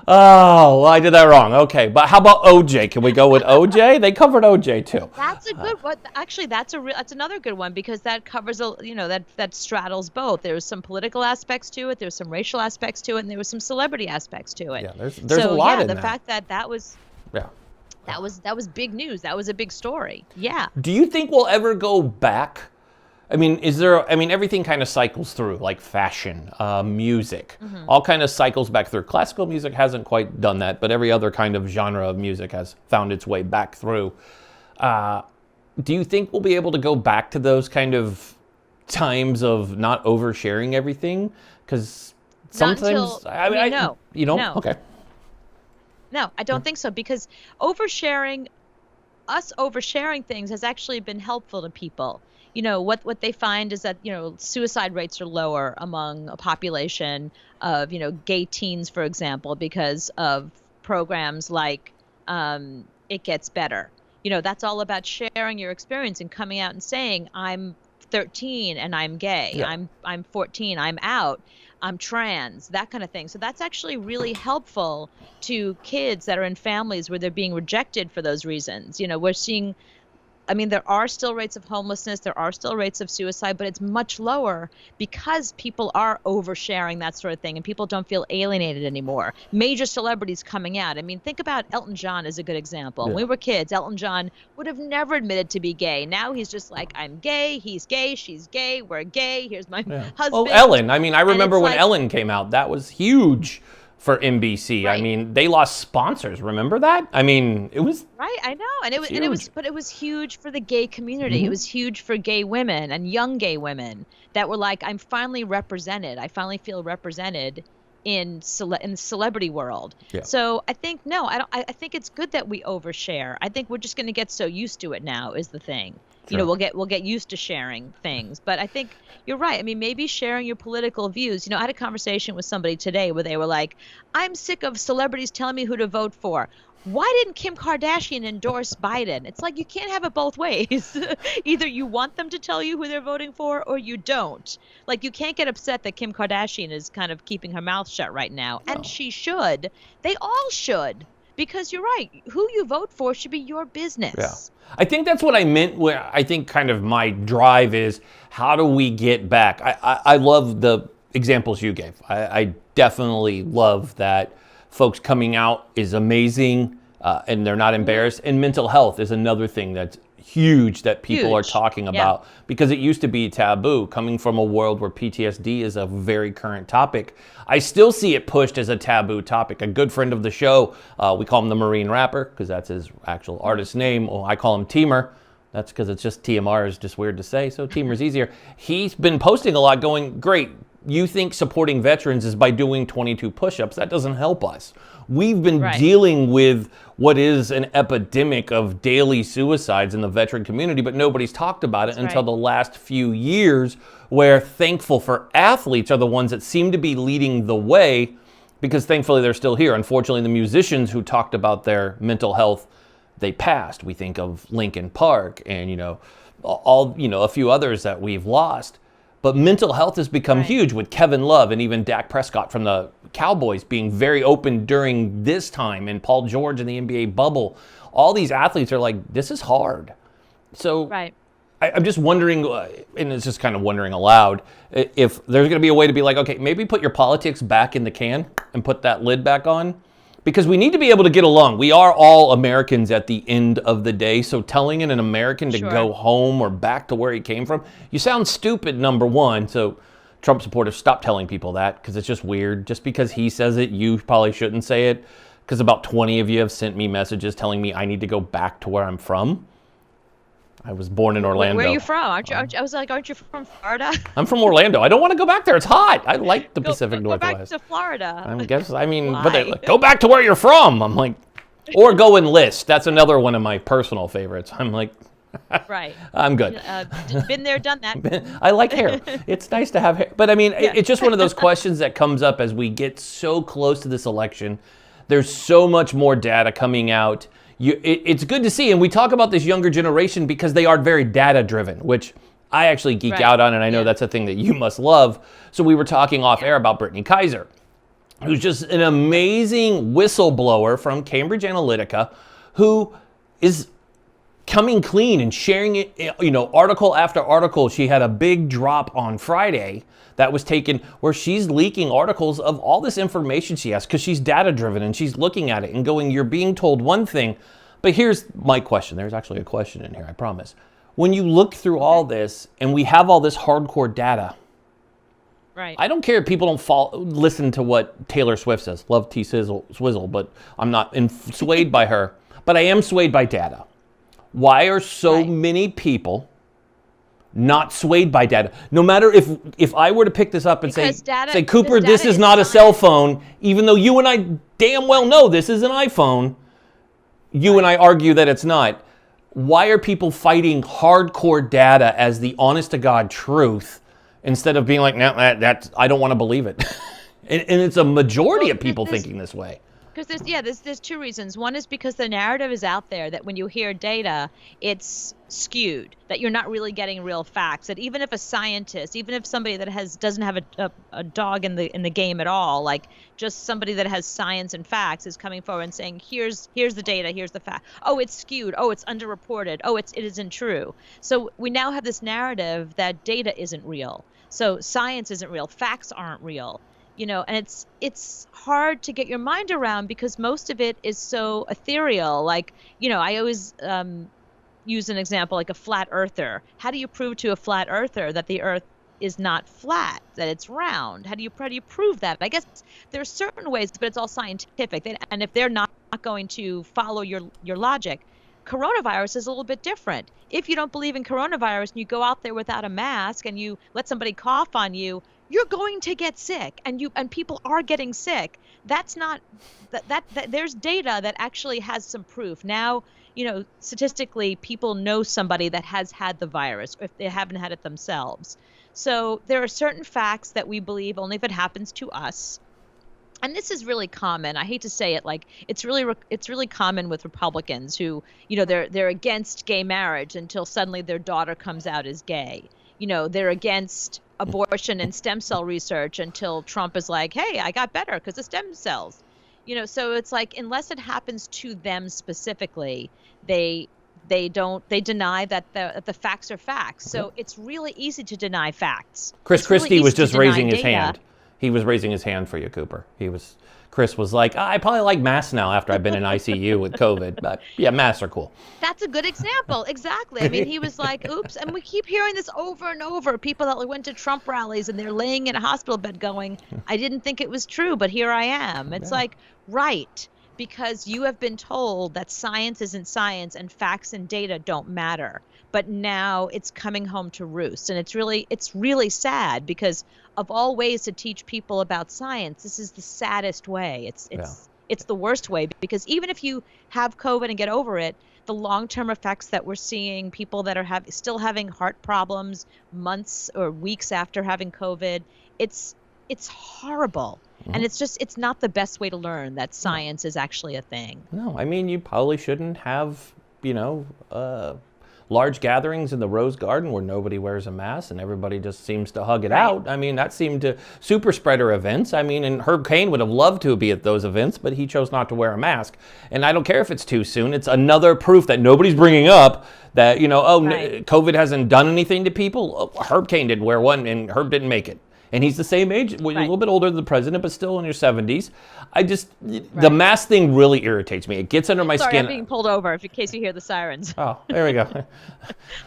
Oh, well, I did that wrong. Okay, but how about OJ? Can we go with OJ? They covered OJ too. That's a good one. Actually, that's another good one, because that covers that straddles both. There was some political aspects to it, there was some racial aspects to it, and there was some celebrity aspects to it. Yeah, there's a lot in that. The fact that was that was big news. That was a big story. Yeah. Do you think we'll ever go back? I mean, everything kind of cycles through, like fashion, music, all kind of cycles back through. Classical music hasn't quite done that, but every other kind of genre of music has found its way back through. Do you think we'll be able to go back to those kind of times of not oversharing everything? Because sometimes, no. You know, no. Okay. No, I don't think so, because oversharing things has actually been helpful to people. You know, what they find is that, suicide rates are lower among a population of, gay teens, for example, because of programs like It Gets Better. That's all about sharing your experience and coming out and saying, I'm 13 and I'm gay. Yeah. I'm 14, I'm out. I'm trans, that kind of thing. So that's actually really helpful to kids that are in families where they're being rejected for those reasons. We're seeing, there are still rates of homelessness, there are still rates of suicide, but it's much lower because people are oversharing, that sort of thing, and people don't feel alienated anymore. Major celebrities coming out. Think about Elton John as a good example. Yeah. When we were kids, Elton John would have never admitted to be gay. Now he's just like, I'm gay, he's gay, she's gay, we're gay, here's my husband. Oh, Ellen. I remember when Ellen came out, that was huge for NBC. Right. They lost sponsors. Remember that? It was right. I know, and it was huge for the gay community. Mm-hmm. It was huge for gay women and young gay women that were like, I'm finally represented. I finally feel represented in the celebrity world. Yeah. So I think I think it's good that we overshare. I think we're just going to get so used to it now. Is the thing. Sure. We'll get used to sharing things. But I think you're right. Maybe sharing your political views. I had a conversation with somebody today where they were like, I'm sick of celebrities telling me who to vote for. Why didn't Kim Kardashian endorse Biden? It's like, you can't have it both ways. Either you want them to tell you who they're voting for or you don't. Like, you can't get upset that Kim Kardashian is kind of keeping her mouth shut right now. No. And she should. They all should. Because you're right. Who you vote for should be your business. Yeah. I think that's what I meant, where I think kind of my drive is, how do we get back? I love the examples you gave. I definitely love that folks coming out is amazing, and they're not embarrassed. And mental health is another thing that's huge that people are talking about, because it used to be taboo. Coming from a world where PTSD is a very current topic, I still see it pushed as a taboo topic. A good friend of the show, we call him the Marine Rapper because that's his actual artist name. Well, I call him Teamer. That's because it's just TMR is just weird to say, so Teamer's easier. He's been posting a lot going, great, you think supporting veterans is by doing 22 push-ups. That doesn't help us. We've been dealing with what is an epidemic of daily suicides in the veteran community, but nobody's talked about it until the last few years, where thankful for athletes are the ones that seem to be leading the way, because thankfully they're still here. Unfortunately, the musicians who talked about their mental health, they passed. We think of Linkin Park and, a few others that we've lost. But mental health has become huge, with Kevin Love and even Dak Prescott from the Cowboys being very open during this time, and Paul George in the NBA bubble. All these athletes are like, this is hard. So I'm just wondering, and it's just kind of wondering aloud, if there's going to be a way to be like, okay, maybe put your politics back in the can and put that lid back on. Because we need to be able to get along. We are all Americans at the end of the day. So telling an American to go home or back to where he came from, you sound stupid, number one. So Trump supporters, stop telling people that, because it's just weird. Just because he says it, you probably shouldn't say it. Because about 20 of you have sent me messages telling me I need to go back to where I'm from. I was born in Orlando. Where are you from? Aren't you from Florida? I'm from Orlando. I don't want to go back there. It's hot. I like the Pacific Northwest. Go back to Florida. But they're like, go back to where you're from. I'm like, or go enlist. That's another one of my personal favorites. I'm like, I'm good. Been there, done that. I like hair. It's nice to have hair. But it's just one of those questions that comes up as we get so close to this election. There's so much more data coming out. It's good to see, and we talk about this younger generation because they are very data-driven, which I actually geek out on, and I know that's a thing that you must love. So we were talking off-air about Brittany Kaiser, who's just an amazing whistleblower from Cambridge Analytica, who is coming clean and sharing it, article after article. She had a big drop on Friday that was taken where she's leaking articles of all this information she has, because she's data driven and she's looking at it and going, you're being told one thing. But here's my question. There's actually a question in here, I promise. When you look through all this and we have all this hardcore data, I don't care if people don't listen to what Taylor Swift says. Love T-Swizzle, but I'm not swayed by her. But I am swayed by data. Why are so many people not swayed by data? No matter if I were to pick this up and say, Cooper, this is not a cell phone, even though you and I damn well know this is an iPhone, you and I argue that it's not. Why are people fighting hardcore data as the honest-to-God truth instead of being like, no, I don't want to believe it? and it's a majority of people thinking this way. Because there's two reasons. One is because the narrative is out there that when you hear data, it's skewed, that you're not really getting real facts. That even if a scientist, even if somebody that doesn't have a dog in the game at all, like just somebody that has science and facts is coming forward and saying, here's the data, here's the fact. Oh, it's skewed. Oh, it's underreported. Oh, it isn't true. So we now have this narrative that data isn't real. So science isn't real. Facts aren't real. And it's hard to get your mind around because most of it is so ethereal. Like, I always use an example like a flat earther. How do you prove to a flat earther that the earth is not flat, that it's round? How do you prove that? I guess there's certain ways, but it's all scientific. And if they're not going to follow your logic, coronavirus is a little bit different. If you don't believe in coronavirus and you go out there without a mask and you let somebody cough on you, you're going to get sick, and people are getting sick. That's not that there's data that actually has some proof. Now, statistically, people know somebody that has had the virus if they haven't had it themselves. So there are certain facts that we believe only if it happens to us. And this is really common. I hate to say it, like it's really common with Republicans who, they're against gay marriage until suddenly their daughter comes out as gay. They're against abortion and stem cell research until Trump is like, hey, I got better because of stem cells. So it's like, unless it happens to them specifically, they deny that the facts are facts. So it's really easy to deny facts. Chris Christie was just raising his hand. He was raising his hand for you, Cooper. Chris was like, I probably like masks now after I've been in ICU with COVID. But yeah, masks are cool. That's a good example. Exactly. I mean, he was like, oops. And we keep hearing this over and over. People that went to Trump rallies and they're laying in a hospital bed going, I didn't think it was true, but here I am. It's like, right. Because you have been told that science isn't science and facts and data don't matter. But now it's coming home to roost. And it's really sad, because of all ways to teach people about science, this is the saddest way. It's the worst way, because even if you have COVID and get over it, the long-term effects that we're seeing, people that are still having heart problems months or weeks after having COVID, it's horrible. And it's not the best way to learn that science is actually a thing. No, I mean, you probably shouldn't have, large gatherings in the Rose Garden where nobody wears a mask and everybody just seems to hug it out. I mean, that seemed to super spreader events. I mean, and Herb Cain would have loved to be at those events, but he chose not to wear a mask. And I don't care if it's too soon. It's another proof that nobody's bringing up that, COVID hasn't done anything to people. Herb Cain didn't wear one and Herb didn't make it. And he's the same age, a little bit older than the president, but still in your 70s. The mask thing really irritates me. It gets under my skin. I'm being pulled over, in case you hear the sirens. Oh, there we go.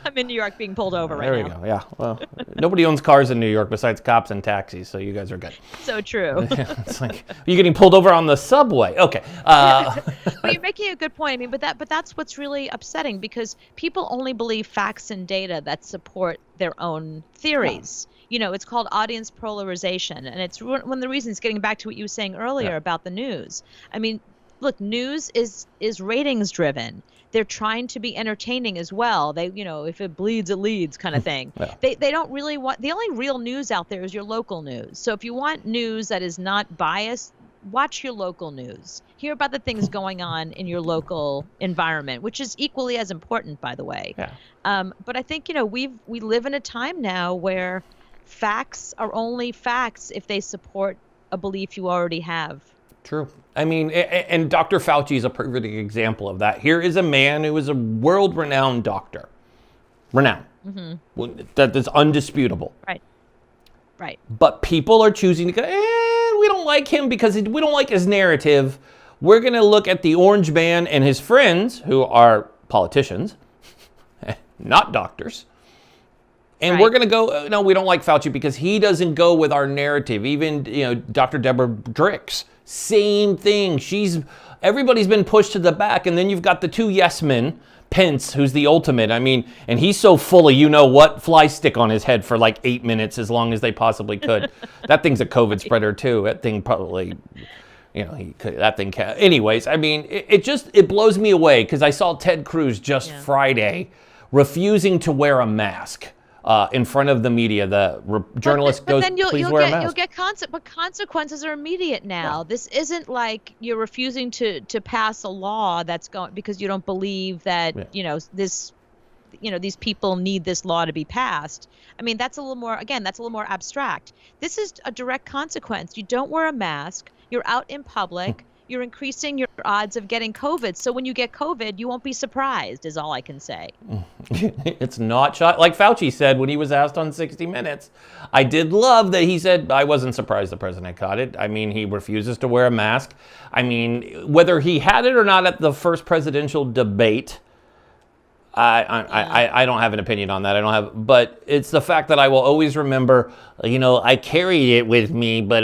I'm in New York being pulled over right now. There we go, yeah. Well, nobody owns cars in New York besides cops and taxis, so you guys are good. So true. It's like, you're getting pulled over on the subway. Okay. Well, you're making a good point. I mean, but that's what's really upsetting, because people only believe facts and data that support their own theories. It's called audience polarization. And it's one of the reasons, getting back to what you were saying earlier about the news. I mean, look, news is ratings driven. They're trying to be entertaining as well. They, if it bleeds, it leads kind of thing. They don't really want, the only real news out there is your local news. So if you want news that is not biased, watch your local news. Hear about the things going on in your local environment, which is equally as important, by the way. But I think, we live in a time now where facts are only facts if they support a belief you already have. True. I mean, and Dr. Fauci is a perfect example of that. Here is a man who is a world-renowned doctor. Renowned. That is undisputable. Right. But people are choosing to go, we don't like him because we don't like his narrative. We're going to look at the orange man and his friends, who are politicians, not doctors. And we're going to go, no, we don't like Fauci because he doesn't go with our narrative. Even, Dr. Deborah Drix, same thing. Everybody's been pushed to the back. And then you've got the two yes men, Pence, who's the ultimate. I mean, and he's so full of, fly stick on his head for like 8 minutes as long as they possibly could. That thing's a COVID spreader too. That thing probably, he could, that thing can. Anyways, I mean, it blows me away, because I saw Ted Cruz just Friday refusing to wear a mask. In front of the media, the journalist goes, please wear a mask. You'll get consequences are immediate now. This isn't like you're refusing to pass a law that's going because you don't believe that these people need this law to be passed. I mean, that's a little more abstract. This is a direct consequence. You don't wear a mask. You're out in public. You're increasing your odds of getting COVID. So when you get COVID, you won't be surprised, is all I can say. It's not shot. Like Fauci said when he was asked on 60 Minutes, I did love that he said, I wasn't surprised the president caught it. I mean, he refuses to wear a mask. I mean, whether he had it or not at the first presidential debate, I don't have an opinion on that. But it's the fact that I will always remember, I carried it with me, but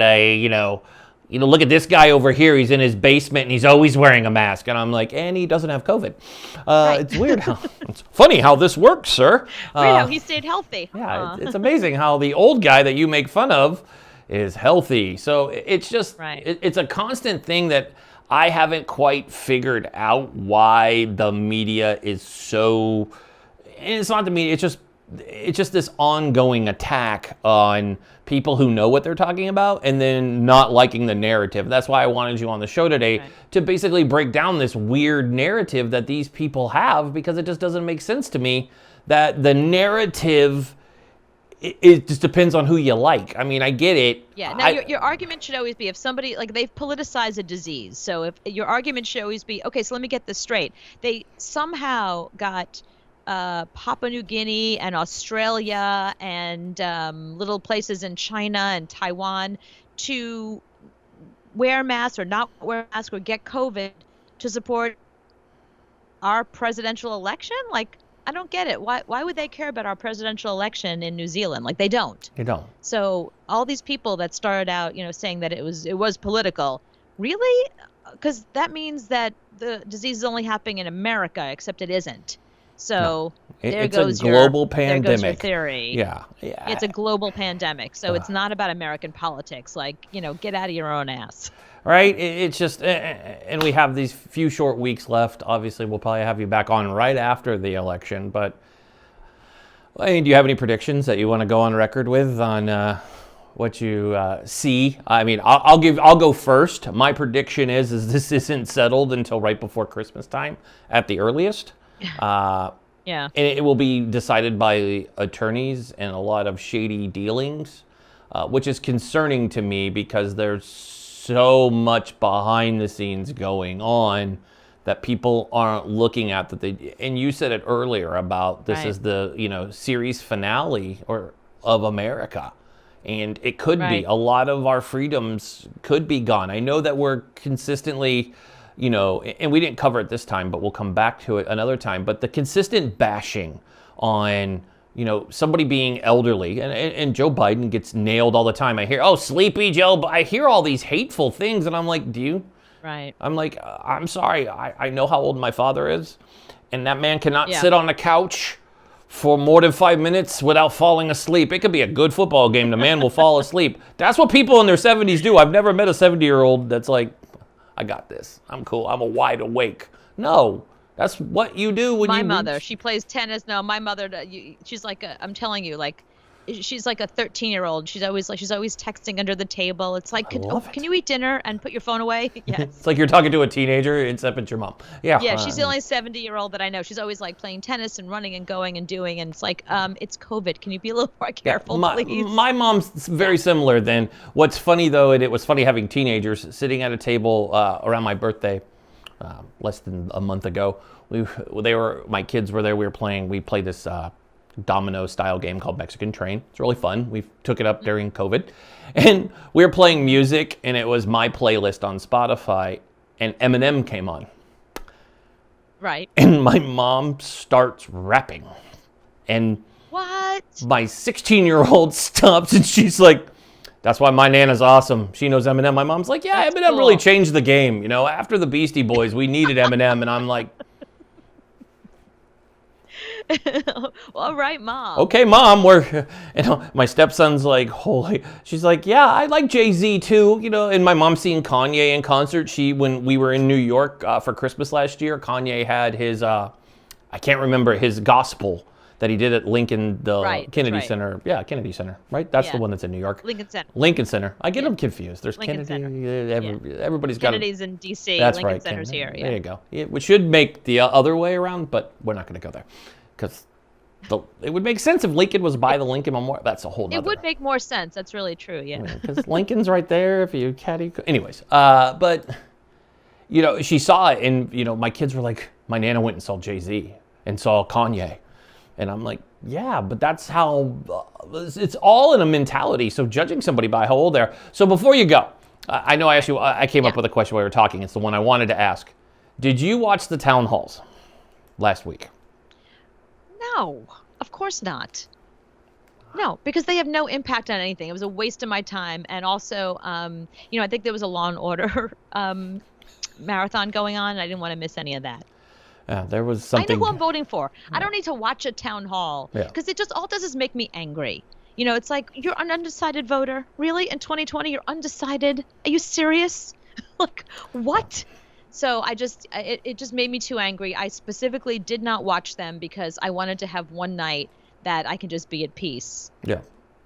look at this guy over here. He's in his basement and he's always wearing a mask. And I'm like, and he doesn't have COVID. It's weird. It's funny how this works, sir. Weird how he stayed healthy. Yeah, it's amazing how the old guy that you make fun of is healthy. So it's just, it's a constant thing that I haven't quite figured out why the media is so, and it's not the media, it's just this ongoing attack on people who know what they're talking about and then not liking the narrative. That's why I wanted you on the show today to basically break down this weird narrative that these people have, because it just doesn't make sense to me that the narrative, it just depends on who you like. I mean, I get it. Yeah. Now, your argument should always be, if somebody, like, they've politicized a disease. So if your argument should always be, okay, so let me get this straight. They somehow got Papua New Guinea and Australia and little places in China and Taiwan to wear masks or not wear masks or get COVID to support our presidential election? Like, I don't get it. Why would they care about our presidential election in New Zealand? Like, they don't. You don't. So all these people that started out, saying that it was political, really? Because that means that the disease is only happening in America, except it isn't. So It's a global pandemic. There goes your theory. Yeah. It's a global pandemic, so it's not about American politics. Like, get out of your own ass. Right? It's just, and we have these few short weeks left. Obviously, we'll probably have you back on right after the election. But, I mean, do you have any predictions that you want to go on record with on what you see? I mean, I'll go first. My prediction is this isn't settled until right before Christmas time at the earliest. Yeah. And it will be decided by attorneys and a lot of shady dealings, which is concerning to me because there's so much behind the scenes going on that people aren't looking at. And you said it earlier about this is the series finale of America, and it could be a lot of our freedoms could be gone. I know that we're consistently. And we didn't cover it this time, but we'll come back to it another time. But the consistent bashing on, somebody being elderly, and Joe Biden gets nailed all the time. I hear, sleepy Joe. I hear all these hateful things, and I'm like, do you? Right. I'm like, I'm sorry. I know how old my father is, and that man cannot sit on a couch for more than 5 minutes without falling asleep. It could be a good football game. The man will fall asleep. That's what people in their 70s do. I've never met a 70-year-old that's like, I got this. I'm cool. I'm a wide awake. No, that's what you do when my mother, she plays tennis. No, my mother, she's like, I'm telling you, like, she's like a 13-year-old. She's always texting under the table. It's like, can you eat dinner and put your phone away? Yes. It's like you're talking to a teenager, except it's your mom. Yeah. Yeah, she's the only 70-year-old that I know. She's always like playing tennis and running and going and doing. And it's like, it's COVID. Can you be a little more careful, please? My mom's very similar. Then what's funny though, and it was funny having teenagers sitting at a table around my birthday, less than a month ago. My kids were there. We played this domino style game called Mexican Train. It's really fun. We took it up during COVID, and we were playing music, and it was my playlist on Spotify, and Eminem came on. Right. And my mom starts rapping, and what? My 16-year-old stops, and she's like, "That's why my Nana's awesome. She knows Eminem." My mom's like, "Yeah, Eminem really changed the game. After the Beastie Boys, we needed Eminem." And I'm like, well, all right, Mom. Okay, Mom, my stepson's like, holy, she's like, yeah, I like Jay-Z too, and my mom's seen Kanye in concert. When we were in New York for Christmas last year, Kanye had his, I can't remember, his gospel that he did at Lincoln, Kennedy Center. Yeah, Kennedy Center, right? That's the one that's in New York. Lincoln Center. I get them confused. There's Lincoln Kennedy. Everybody's got Kennedy's in D.C. That's Lincoln right. Center's here. Yeah. There you go. We should make the other way around, but we're not going to go there. Because it would make sense if Lincoln was by the Lincoln Memorial. That's a whole nother. It would make more sense. That's really true, yeah. Because Lincoln's right there if you anyways, but, she saw it, and, my kids were like, my Nana went and saw Jay-Z and saw Kanye. And I'm like, yeah, but that's how, it's all in a mentality. So judging somebody by how old they are. So before you go, I know I came up with a question while we were talking. It's the one I wanted to ask. Did you watch the town halls last week? No, of course not. No, because they have no impact on anything. It was a waste of my time. And also, I think there was a Law and Order marathon going on. And I didn't want to miss any of that. There was something. I know who I'm voting for. I don't need to watch a town hall because it just all does is make me angry. It's like, you're an undecided voter. Really? In 2020, you're undecided? Are you serious? Like, what? So it just made me too angry. I specifically did not watch them because I wanted to have one night that I can just be at peace. Yeah,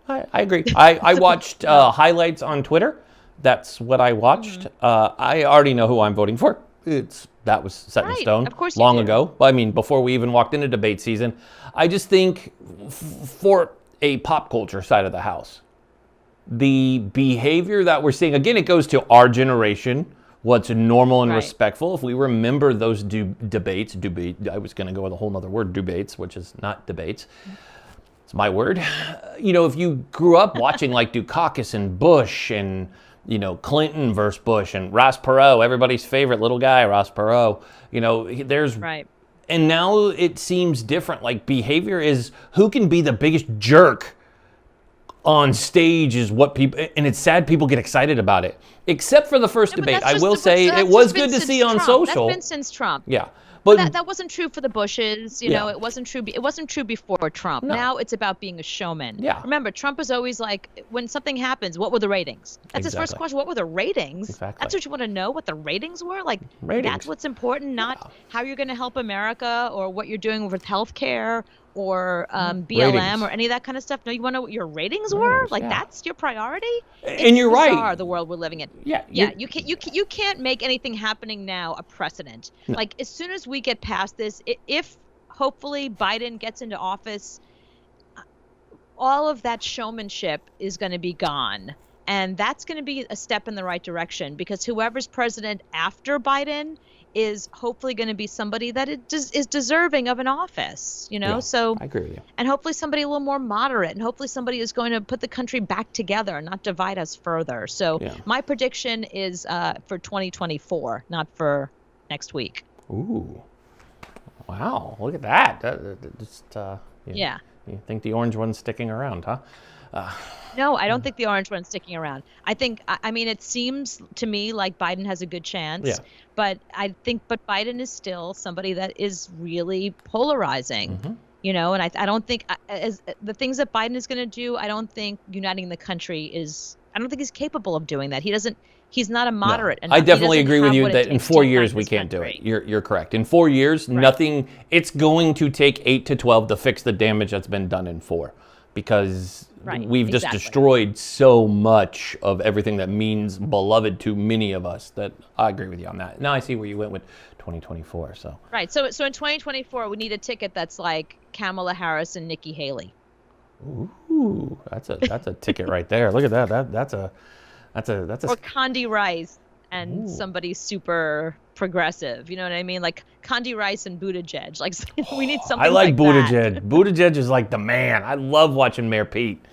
I agree. I watched highlights on Twitter. That's what I watched. Mm-hmm. I already know who I'm voting for. That was set in stone long ago. I mean, before we even walked into debate season. I just think for a pop culture side of the house, the behavior that we're seeing, again, it goes to our generation, what's normal and respectful. If we remember those debates, I was going to go with a whole nother word, debates, which is not debates. it's my word. If you grew up watching like Dukakis and Bush and, Clinton versus Bush and Ross Perot, everybody's favorite little guy, Ross Perot, there's, Right. and now it seems different. Like behavior is who can be the biggest jerk on stage is what people, and it's sad people get excited about it. Except for the first debate. I will say it was good to see on social. That's been since Trump. Yeah. But that wasn't true for the Bushes, Yeah. It wasn't true. It wasn't true before Trump. No. Now it's about being a showman. Yeah. Remember, Trump is always like, when something happens, what were the ratings? That's his first Exactly. question. What were the ratings? Exactly. That's what you want to know. What the ratings were? Like Ratings. that's what's important, not how you're going to help America or what you're doing with healthcare or BLM Ratings. or any of that kind of stuff. No, you want to know what your ratings were? Ratings, Like yeah. that's your priority? And you're bizarre, right. The world we're living in. Yeah. Yeah, you can't make anything happening now a precedent. No. Like as soon as we get past this, if hopefully Biden gets into office, all of that showmanship is going to be gone. And that's going to be a step in the right direction because whoever's president after Biden is hopefully going to be somebody that is deserving of an office, Yeah, So, I agree with you. and hopefully somebody a little more moderate, and hopefully somebody is going to put the country back together and not divide us further. So Yeah. my prediction is for 2024, not for next week. Ooh. Wow. Look at that. Yeah. You think the orange one's sticking around, huh? No, I don't think the orange one's sticking around. I mean, it seems to me like Biden has a good chance, Yeah. but Biden is still somebody that is really polarizing, and I don't think as the things that Biden is going to do, I don't think uniting the country I don't think he's capable of doing that. He's not a moderate. No, enough. I definitely He doesn't agree with have you what it that in takes to 4 unite years we this can't do country. it. You're correct. In 4 years, nothing. It's going to take 8 to 12 to fix the damage that's been done in 4, because we've just destroyed so much of everything that means beloved to many of us. That I agree with you on that. Now I see where you went with 2024. So right. So in 2024, we need a ticket that's like Kamala Harris and Nikki Haley. ooh, that's a ticket right there. Look at that. That's a Or Condi Rice and somebody super progressive. You know what I mean? Like Condi Rice and Buttigieg. Like we need something I like that. Buttigieg. Buttigieg is like the man. I love watching Mayor Pete.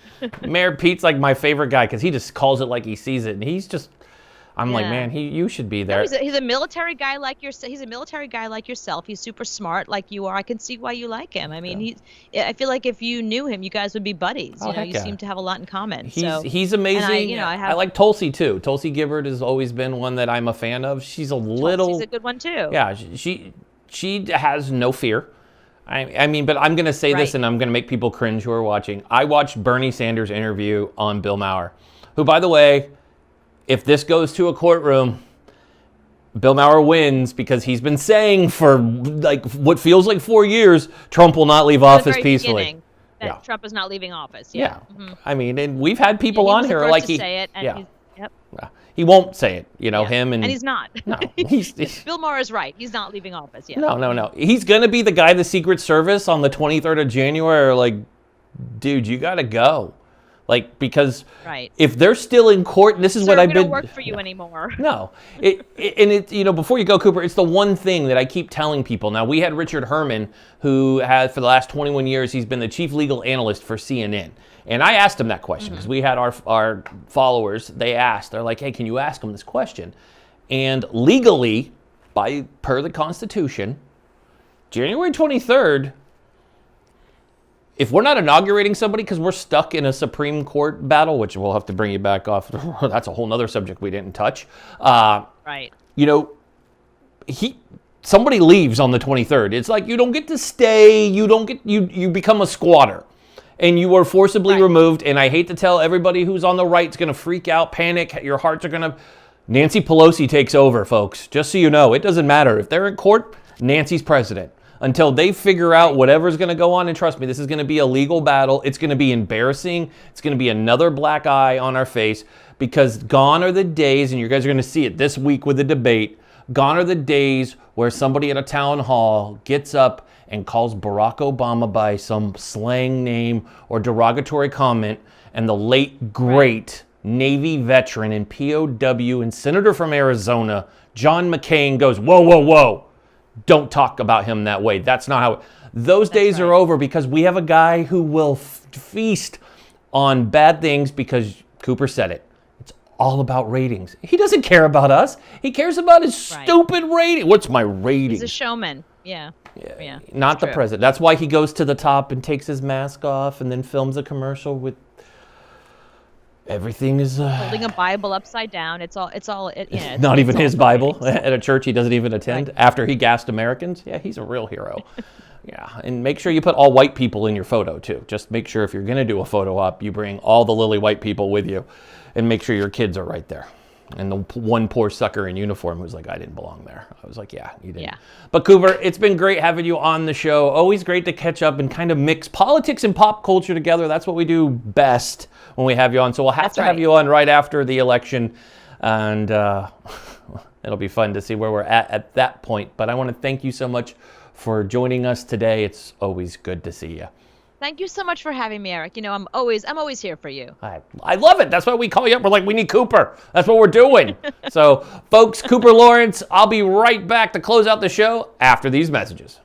Mayor Pete's like my favorite guy because he just calls it like he sees it, and he's just. I'm like, man, you should be there. No, he's a military guy like yourself. He's a military guy like yourself. He's super smart like you are. I can see why you like him. I mean, I feel like if you knew him, you guys would be buddies. You seem to have a lot in common. He's amazing. I like Tulsi too. Tulsi Gibbard has always been one that I'm a fan of. She's a little. Tulsi's a good one too. Yeah, she has no fear. I mean, but I'm going to say this, and I'm going to make people cringe who are watching. I watched Bernie Sanders' interview on Bill Maher, who, by the way, if this goes to a courtroom, Bill Maher wins because he's been saying for like what feels like 4 years, Trump will not leave office peacefully. Trump is not leaving office. Yeah. Mm-hmm. I mean, and we've had people on here like he say it, and he won't say it, him and he's not. No, Bill Maher is right. He's not leaving office. Yeah. No. He's gonna be the guy the Secret Service on the 23rd of January are like, dude, you gotta go. Like, because if they're still in court, and this is what I've been. We don't work for you anymore. No, before you go, Cooper, it's the one thing that I keep telling people. Now, we had Richard Herman, who has for the last 21 years, he's been the chief legal analyst for CNN, and I asked him that question because we had our followers. They're like, hey, can you ask him this question? And legally, per the Constitution, January 23rd. If we're not inaugurating somebody because we're stuck in a Supreme Court battle, which we'll have to bring you back off, that's a whole nother subject we didn't touch. Somebody leaves on the 23rd. It's like you don't get to stay. You become a squatter, and you are forcibly removed. And I hate to tell everybody who's on the right is going to freak out, panic. Your hearts are going to. Nancy Pelosi takes over, folks. Just so you know, it doesn't matter if they're in court. Nancy's president. Until they figure out whatever's going to go on, and trust me, this is going to be a legal battle. It's going to be embarrassing. It's going to be another black eye on our face, because gone are the days, and you guys are going to see it this week with the debate, gone are the days where somebody at a town hall gets up and calls Barack Obama by some slang name or derogatory comment, and the late, great Navy veteran and POW and senator from Arizona, John McCain, goes, whoa, whoa, whoa. don't talk about him that way. That's not how. Those days are over because we have a guy who will feast on bad things because Cooper said it. It's all about ratings. He doesn't care about us. He cares about his stupid rating. What's my rating? He's a showman. Yeah. Not the president. That's why he goes to the top and takes his mask off and then films a commercial with everything is holding a Bible upside down. It's not even his Bible at a church he doesn't even attend after he gassed Americans. Yeah, he's a real hero. Yeah, and make sure you put all white people in your photo too. Just make sure if you're going to do a photo op, you bring all the lily white people with you and make sure your kids are right there. And the one poor sucker in uniform who's like, I didn't belong there. I was like, yeah, you didn't. Yeah. But Cooper, it's been great having you on the show. Always great to catch up and kind of mix politics and pop culture together. That's what we do best when we have you on. So we'll have to have you on right after the election. And it'll be fun to see where we're at that point. But I want to thank you so much for joining us today. It's always good to see you. Thank you so much for having me, Eric. I'm always here for you. I love it. That's why we call you up. We're like, we need Cooper. That's what we're doing. So, folks, Cooper Lawrence, I'll be right back to close out the show after these messages.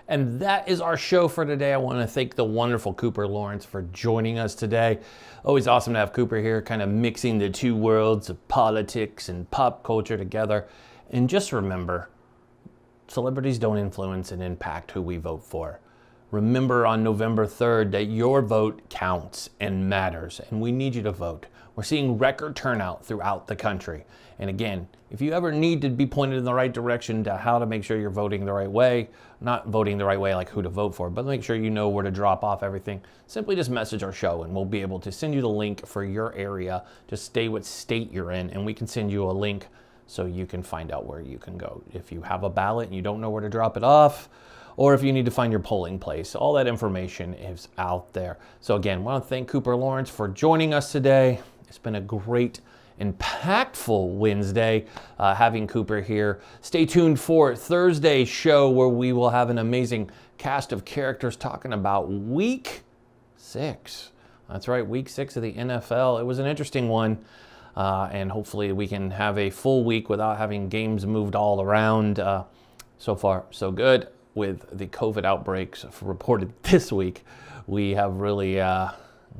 And that is our show for today. I want to thank the wonderful Cooper Lawrence for joining us today. Always awesome to have Cooper here, kind of mixing the two worlds of politics and pop culture together. And just remember, celebrities don't influence and impact who we vote for. Remember on November 3rd that your vote counts and matters, and we need you to vote. We're seeing record turnout throughout the country. And again, if you ever need to be pointed in the right direction to how to make sure you're voting the right way, not voting the right way like who to vote for, but make sure you know where to drop off everything, simply just message our show and we'll be able to send you the link for your area. Just stay what state you're in and we can send you a link so you can find out where you can go. If you have a ballot and you don't know where to drop it off, or if you need to find your polling place, all that information is out there. So again, I want to thank Cooper Lawrence for joining us today. It's been a great, impactful Wednesday having Cooper here. Stay tuned for Thursday's show where we will have an amazing cast of characters talking about week 6. That's right, week 6 of the NFL. It was an interesting one, and hopefully we can have a full week without having games moved all around. So far, so good. With the COVID outbreaks reported this week, we have really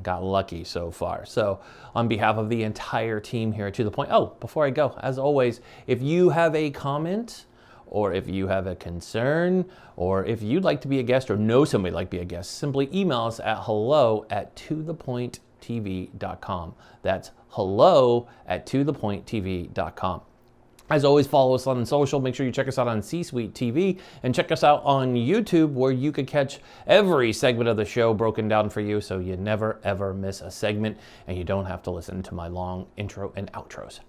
got lucky so far. So on behalf of the entire team here at To The Point, before I go, as always, if you have a comment or if you have a concern or if you'd like to be a guest or know somebody like to be a guest, simply email us at hello@tothepointtv.com. That's hello@tothepointtv.com. As always, follow us on social. Make sure you check us out on C-Suite TV and check us out on YouTube where you could catch every segment of the show broken down for you so you never, ever miss a segment and you don't have to listen to my long intro and outros.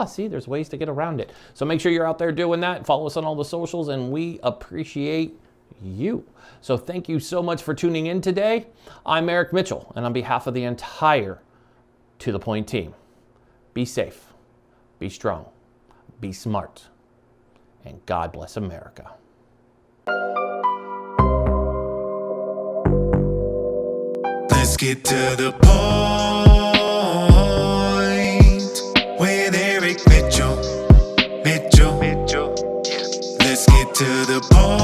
See, there's ways to get around it. So make sure you're out there doing that. Follow us on all the socials and we appreciate you. So thank you so much for tuning in today. I'm Eric Mitchell, and on behalf of the entire To The Point team, be safe, be strong, be smart, and God bless America. Let's get to the point with Eric Mitchell. Let's get to the point.